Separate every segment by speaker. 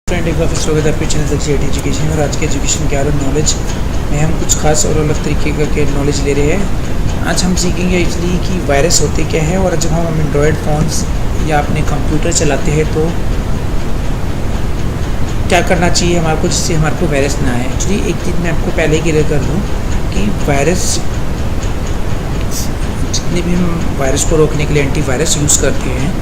Speaker 1: Friend एक बार फिर स्वागत है आपके चैनल तक एजुकेशन। और आज के एजुकेशन के आर नॉलेज में हम कुछ खास और अलग तरीके के नॉलेज ले रहे हैं। आज हम सीखेंगे एक्चुअली कि वायरस होते क्या है, और जब हम एंड्रॉयड फ़ोन्स या अपने कंप्यूटर चलाते हैं तो क्या करना चाहिए हमारे को, जिससे हमारे को वायरस ना आए। एक्चुअली एक चीज़ मैं आपको पहले ही क्लियर कर दूँ कि वायरस, जितने भी हम वायरस को रोकने के लिए एंटीवायरस यूज़ करते हैं,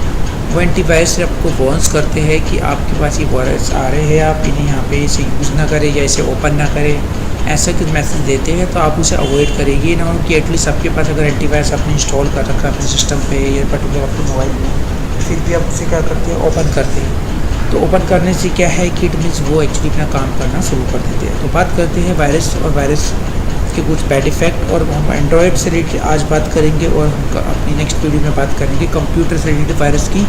Speaker 1: वो एंटीवायरस से आपको वार्न्स करते हैं कि आपके पास ये वायरस आ रहे हैं, आप इन्हें यहाँ पे इसे यूज़ ना करें या इसे ओपन ना करें। ऐसा कुछ मैसेज देते हैं तो आप उसे अवॉइड करेंगे ना, कि एटलीस्ट आपके पास अगर एंटीवायरस आपने इंस्टॉल कर रखा है अपने सिस्टम पे या पर्टिकुलर आपके मोबाइल में, फिर भी आप उसे क्या करते हैं, ओपन करते हैं। तो ओपन करने से क्या है कि इट मीन्स वो एक्चुअली अपना काम करना शुरू कर देते हैं। तो बात करते हैं वायरस और वायरस के कुछ बैड इफ़ेक्ट, और हम एंड्रॉयड से रिलेटेड आज बात करेंगे और अपनी नेक्स्ट वीडियो में बात करेंगे कंप्यूटर से रिलेटेड वायरस की।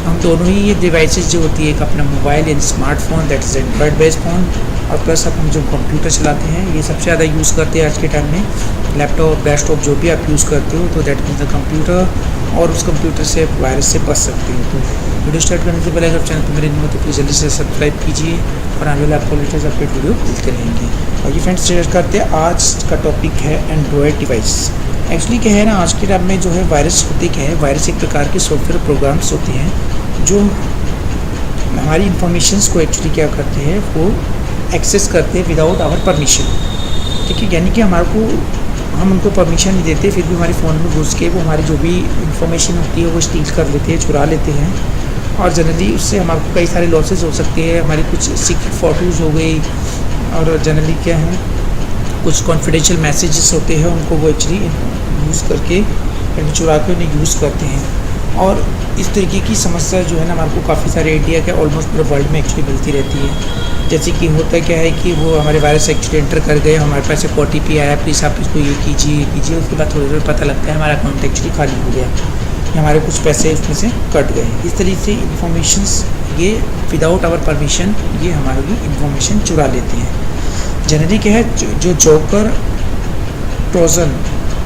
Speaker 1: हम दोनों ही ये डिवाइसेस जो होती है, एक अपना मोबाइल यानी smartphone that is Android based phone, और प्लस अब हम जो कंप्यूटर चलाते हैं, ये सबसे ज़्यादा यूज़ करते हैं आज के टाइम में। लैपटॉप, डेस्कटॉप जो भी आप यूज़ करते हो, तो दैट मीन्स द कंप्यूटर, और उस कंप्यूटर से वायरस से बच सकते हो। तो वीडियो स्टार्ट करने से पहले अगर चैनल पर मेरे नहीं हो तो प्लीज़ जल्दी से सब्सक्राइब कीजिए, और आने वाले आपको लेटेस्ट अपडेट वीडियो मिलते रहेंगे। और ये फ्रेंड्स स्टार्ट करते हैं। आज का टॉपिक है एंड्रॉयड डिवाइस। एक्चुअली क्या है ना, आज के टाइम में जो है वायरस होते क्या है, वायरस एक प्रकार के सॉफ्टवेयर प्रोग्राम्स होते हैं जो हमारी इंफॉर्मेशंस को एक्चुअली क्या करते हैं, वो एक्सेस करते हैं विदाउट आवर परमिशन। ठीक है, यानी कि हमारे को, हम उनको परमिशन नहीं देते, फिर भी हमारे फ़ोन में घुस के वो हमारी जो भी इंफॉर्मेशन होती है वो स्टील कर लेते हैं, चुरा लेते हैं। और जनरली उससे हमारे को कई सारे लॉसेस हो सकते हैं। हमारी कुछ सीक्रेट फ़ोटोज़ हो गई, और जनरली क्या है, कुछ कॉन्फिडेंशियल मैसेजेस होते हैं, उनको वो एक्चुअली यूज़ करके चुरा के उन्हें यूज़ करते हैं। और इस तरीके की समस्या जो है ना, हमारे को काफ़ी सारे इंडिया के ऑलमोस्ट पूरे वर्ल्ड में एक्चुअली मिलती रहती है। जैसे कि होता क्या है कि वो हमारे वायरस एक्चुअली एंटर कर गए, हमारे पास एक OTP आया, प्लीज़ आप इसको ये कीजिए, उसके बाद थोड़ी देर पता लगता है हमारा अकाउंट एक्चुअली खाली हो गया, हमारे कुछ पैसे उसमें से कट गए। इस तरीके से इन्फॉर्मेशंस ये विदाउट आवर परमिशन ये हमारी इंफॉर्मेशन चुरा लेते हैं। जनरली क्या है, जो जोकर ट्रोजन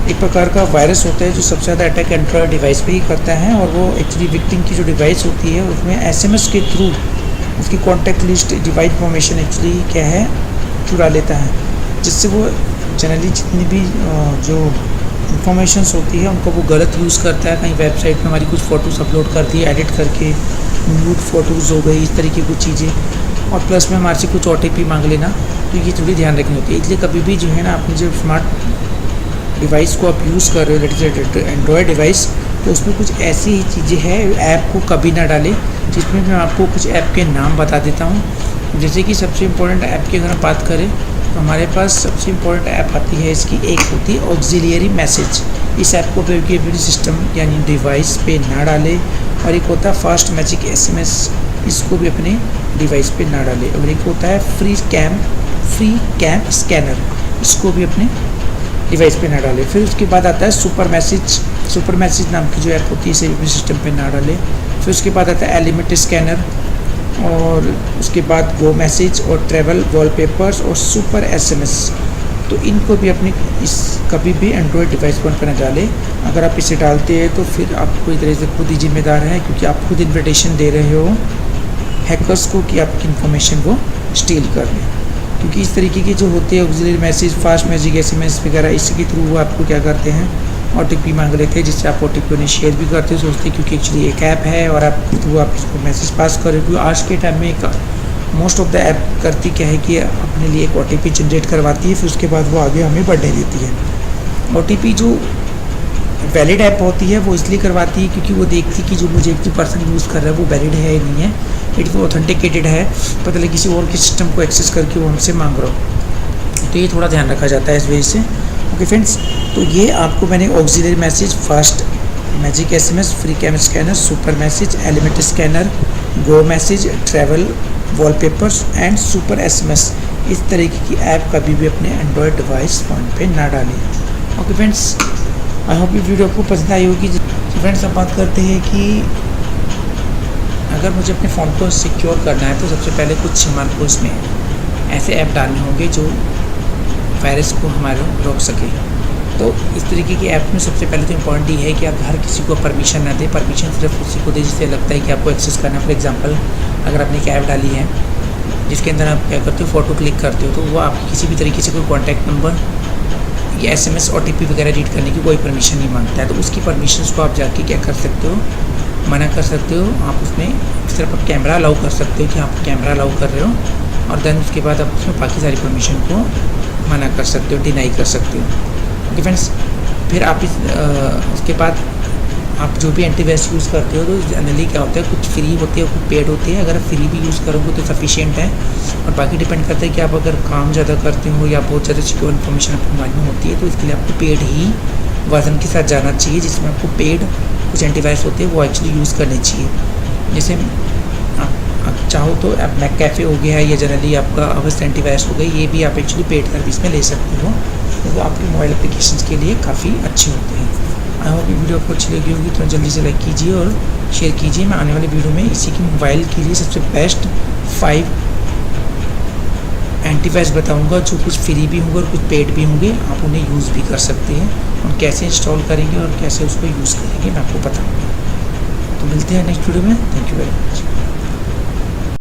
Speaker 1: एक प्रकार का वायरस होता है जो सबसे ज़्यादा अटैक एंड्रॉयड डिवाइस पे ही करता है, और वो एक्चुअली विक्टिम की जो डिवाइस होती है उसमें SMS के थ्रू उसकी contact list, device information actually क्या है, चुरा लेता है, जिससे वो जनरली जितनी भी जो इंफॉर्मेशंस होती है उनको वो गलत यूज़ करता है। कहीं वेबसाइट में हमारी कुछ फ़ोटोज़ अपलोड कर दी एडिट करके, न्यूड फ़ोटोज़ हो गई, इस तरीके की कुछ चीज़ें, और प्लस में हमारे से कुछ OTP मांग लेना, तो ये थोड़ी ध्यान रखनी होती है। इसलिए कभी भी जो है ना, अपनी जो स्मार्ट डिवाइस को आप यूज़ कर रहे हो, दैट इज़ एंड्रॉयड डिवाइस, तो उसमें कुछ ऐसी ही चीज़ें हैं, ऐप को कभी ना डालें, जिसमें मैं आपको कुछ ऐप के नाम बता देता हूँ। जैसे कि सबसे इम्पोर्टेंट ऐप की अगर हम बात करें, तो हमारे पास सबसे इम्पोर्टेंट ऐप आती है इसकी, एक होती है ऑक्सिलियरी मैसेज। इस ऐप को अपने सिस्टम यानी डिवाइस पे ना डालें। और एक होता है फास्ट मैजिक SMS, इसको भी अपने डिवाइस पे ना डालें। और एक होता है फ्री कैम स्कैनर, इसको भी अपने डिवाइस पे ना डालें। फिर उसके बाद आता है सुपर मैसेज नाम की जो ऐप होती है, इसे भी सिस्टम पे ना डालें। फिर उसके बाद आता है एलिमेंट स्कैनर, और उसके बाद गो मैसेज और ट्रैवल वॉलपेपर्स और सुपर SMS, तो इनको भी अपने इस कभी भी एंड्रॉयड डिवाइस पर ना डालें। अगर आप इसे डालते हैं तो फिर आप पूरी तरह से खुद ही जिम्मेदार हैं, क्योंकि आप खुद इन्विटेशन दे रहे हो हैकर्स को कि आपकी इन्फॉर्मेशन को स्टील कर लें। क्योंकि इस तरीके की जो होती है auxiliary message, fast magic SMS वगैरह, इसी के थ्रू वो आपको क्या करते हैं, OTP मांग लेते हैं, जिससे आप OTP उन्हें शेयर भी करते हैं, सोचते हैं क्योंकि एक्चुअली एक ऐप है और आप थ्रू आप इसको मैसेज पास करें। क्योंकि आज के टाइम में एक मोस्ट ऑफ द ऐप करती क्या है कि अपने लिए एक OTP जनरेट करवाती है, फिर उसके बाद वो आगे हमें बढ़ने देती है। OTP जो वैलिड ऐप होती है वो इसलिए करवाती है क्योंकि वो देखती है कि जो मुझे एक पर्सन यूज़ कर रहा है वो वैलिड है या नहीं है, इट वो ऑथेंटिकेटेड है, पता लगे किसी और के सिस्टम को एक्सेस करके वो हमसे मांग रहा हो, तो ये थोड़ा ध्यान रखा जाता है इस वजह से। ओके फ्रेंड्स, तो ये आपको मैंने auxiliary message, fast magic SMS, free cam scanner, super message, element scanner, go message, travel wallpapers and super SMS, इस तरीके की ऐप कभी भी अपने एंड्रॉयड डिवाइस फ़ोन पे ना डालें। ओके फ्रेंड्स, आई होप ये वीडियो आपको पसंद आई होगी। तो फ्रेंड्स, अब बात करते हैं कि अगर मुझे अपने फ़ोन को सिक्योर करना है तो सबसे पहले कुछ हमारे को इसमें ऐसे ऐप डालने होंगे जो वायरस को हमारे रोक सके। तो इस तरीके की ऐप में सबसे पहले तो इम्पॉर्टेंट ये है कि आप हर किसी को परमिशन ना दें। परमिशन सिर्फ उसी को दें जिससे लगता है कि आपको एक्सेस करना है। फॉर एग्जांपल, अगर आपने एक ऐप डाली है जिसके अंदर आप क्या करते हो, फ़ोटो क्लिक करते हो, तो वो आप किसी भी तरीके से कोई कॉन्टैक्ट नंबर या SMS OTP वगैरह रीड करने की कोई परमिशन नहीं मांगता है। तो उसकी परमिशंस को आप जाके क्या कर सकते हो, मना कर सकते हो। आप उसमें सिर्फ आप कैमरा अलाउ कर सकते हो कि आप कैमरा अलाउ कर रहे हो, और देन उसके बाद आप उसमें बाकी सारी परमिशन को मना कर सकते हो, डिनाई कर सकते हो। ओके फ्रेंड्स, फिर आप उसके बाद आप जो भी एंटीवायरस यूज़ करते हो तो जनरली क्या होता है, कुछ फ्री होते हैं, कुछ पेड होते हैं। अगर आप फ्री भी यूज़ करोगे तो सफिशिएंट है, और बाकी डिपेंड करता है कि आप अगर काम ज़्यादा करते हो या बहुत ज़्यादा सिक्योर इन्फॉर्मेशन आपको मालूम होती है, तो इसके लिए आपको पेड ही वर्जन के साथ जाना चाहिए, जिसमें आपको पेड कुछ एंटीवायरस होते हैं वो एक्चुअली यूज़ करने चाहिए। जैसे आप चाहो तो आप मैककेफे हो गया है, या जनरली आपका अवस्ट एंटीवायरस हो गई, ये भी आप एक्चुअली पेड सर्विस में ले सकते हो, तो आपके मोबाइल एप्लीकेशन के लिए काफ़ी अच्छे होते हैं। आई होप ये वीडियो आपको अच्छी लगी होगी, तो जल्दी से लाइक कीजिए और शेयर कीजिए। मैं आने वाले वीडियो में इसी की मोबाइल के लिए सबसे बेस्ट 5 एंटीवायरस बताऊंगा, जो कुछ फ्री भी होंगे और कुछ पेड भी होंगे। आप उन्हें यूज़ भी कर सकते हैं, और कैसे इंस्टॉल करेंगे और कैसे उसको यूज़ करेंगे मैं आपको बताऊँगा। तो मिलते हैं नेक्स्ट वीडियो में। Thank you very much.